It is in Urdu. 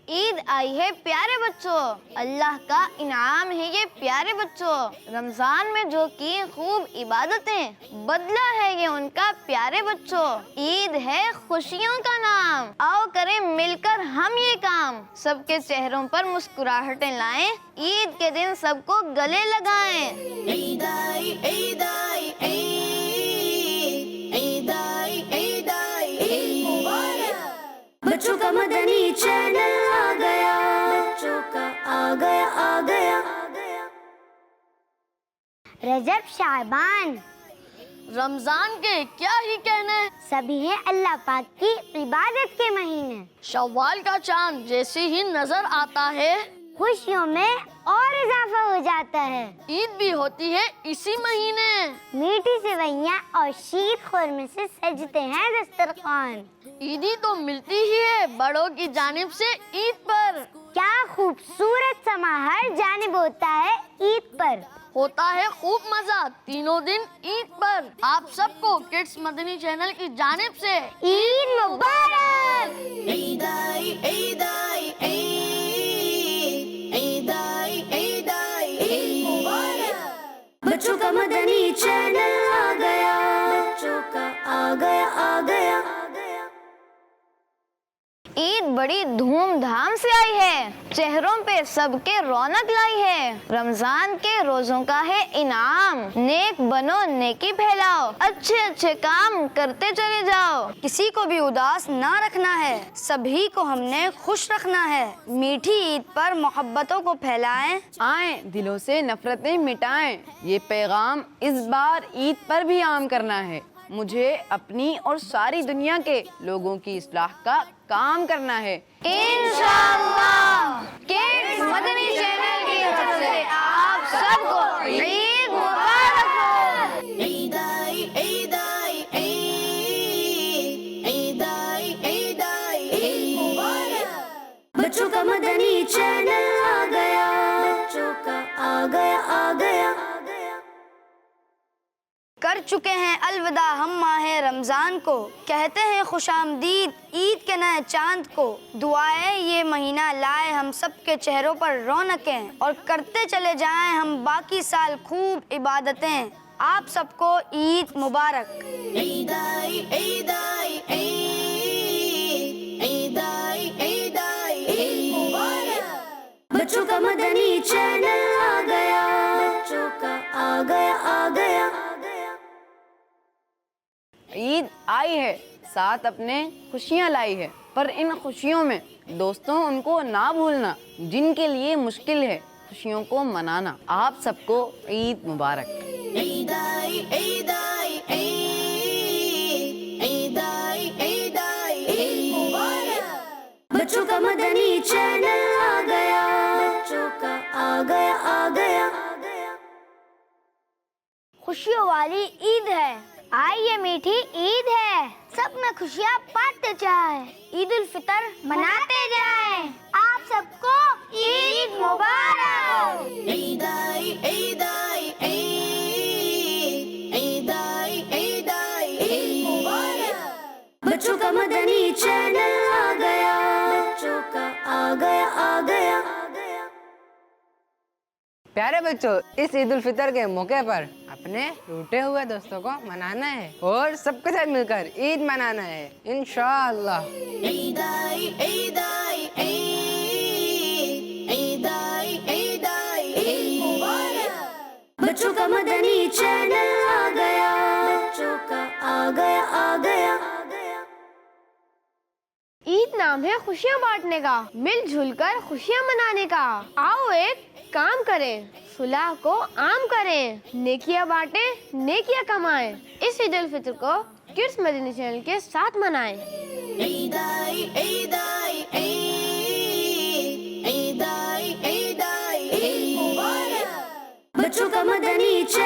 عید آئی ہے پیارے بچوں، اللہ کا انعام ہے یہ پیارے بچوں۔ رمضان میں جو کی خوب عبادتیں، بدلہ ہے یہ ان کا پیارے بچوں۔ عید ہے خوشیوں کا نام، آؤ کریں مل کر ہم یہ کام۔ سب کے چہروں پر مسکراہٹیں لائیں، عید کے دن سب کو گلے لگائیں۔ عید آئی، عید آئی، عید آئی، عید آئی، عید مبارک۔ بچوں کا مدنی چینل آ گیا، بچوں کا آ گیا آ گیا۔ رجب، شعبان، رمضان کے کیا ہی کہنے، سبھی ہیں اللہ پاک کی عبادت کے مہینے۔ شوال کا چاند جیسے ہی نظر آتا ہے، خوشیوں میں اور اضافہ ہو جاتا ہے۔ عید بھی ہوتی ہے اسی مہینے، میٹھی سوئیاں اور شیر خورمے سے سجتے ہیں دسترخوان۔ عیدی تو ملتی ہی ہے بڑوں کی جانب سے عید پر۔ کیا خوبصورت سما ہر جانب ہوتا ہے عید پر۔ ہوتا ہے خوب مزہ تینوں دن عید پر۔ آپ سب کو کڈس مدنی چینل کی جانب سے عید مبارک۔ عید آئی، عید آئی، عید آئی، عید آئی، عید مبارک۔ بچوں کا مدنی چینل آ گیا، بچوں کا آ گیا آ گیا۔ عید بڑی دھوم دھام سے آئی ہے، چہروں پہ سب کے رونق لائی ہے۔ رمضان کے روزوں کا ہے انعام، نیک بنو نیکی پھیلاؤ، اچھے اچھے کام کرتے چلے جاؤ۔ کسی کو بھی اداس نہ رکھنا ہے، سبھی کو ہم نے خوش رکھنا ہے۔ میٹھی عید پر محبتوں کو پھیلائیں، آئیں دلوں سے نفرتیں مٹائیں، یہ پیغام اس بار عید پر بھی عام کرنا ہے۔ مجھے اپنی اور ساری دنیا کے لوگوں کی اصلاح کا کام کرنا ہے۔ انشاءاللہ کڈس مدنی چینل کی طرف سے آپ سب کو عید مبارک ہو۔ عید آئی، عید آئی، عید آئی، عید آئی، عید مبارک۔ بچوں کا مدنی چینل آ گیا، بچوں کا آ گیا آ گیا۔ کر چکے ہیں الوداع ہم ماہ رمضان کو، کہتے ہیں خوش آمدید عید کے نئے چاند کو۔ دعائیں یہ مہینہ لائے ہم سب کے چہروں پر رونقیں، اور کرتے چلے جائیں ہم باقی سال خوب عبادتیں۔ آپ سب کو عید مبارک۔ عید آئی، عید آئی، عید آئی، عید آئی، عید مبارک۔ بچوں کا مدنی چینل آ گیا، بچوں کا آ گیا آ گیا۔ عید آئی ہے، ساتھ اپنے خوشیاں لائی ہے، پر ان خوشیوں میں دوستوں ان کو نہ بھولنا جن کے لیے مشکل ہے خوشیوں کو منانا۔ آپ سب کو عید مبارک۔ عید آئی، عید آئی، عید آئی، عید آئی، عید مبارک۔ بچوں کا مدنی چینل آ گیا، بچوں کا آ گیا آ گیا۔ خوشیوں والی عید ہے، آئیے میٹھی عید ہے، سب میں خوشیاں بانٹتے جائیں، عید الفطر مناتے جائیں۔ آپ سب کو عید مبارک۔ عید آئی، عید آئی، عید آئی، عید آئی، عید مبارک۔ بچوں کا مدنی چینل آ گیا، بچوں کا آ گیا آ گیا۔ پیارے بچوں، اس عید الفطر کے موقع پر اپنے ٹوٹے ہوئے دوستوں کو منانا ہے اور سب کے ساتھ مل کر عید منانا ہے انشاءاللہ۔ عید آئی، عید آئی، عید آئی، عید آئی، عید مبارک۔ بچوں کا مدنی چینل آ گیا، بچوں کا آ گیا آ گیا۔ عید نام ہے خوشیاں بانٹنے کا، مل جل کر خوشیاں منانے کا۔ آؤ ایک کام کریں، صلح کو عام کریں، نیکیاں بانٹیں، نیکیاں کمائیں۔ اس عید الفطر کو کڈس مدنی چینل کے ساتھ منائیں۔ عید آئی، عید آئی، عید آئی، عید آئی، عید مبارک۔ بچوں کا مدنی چینل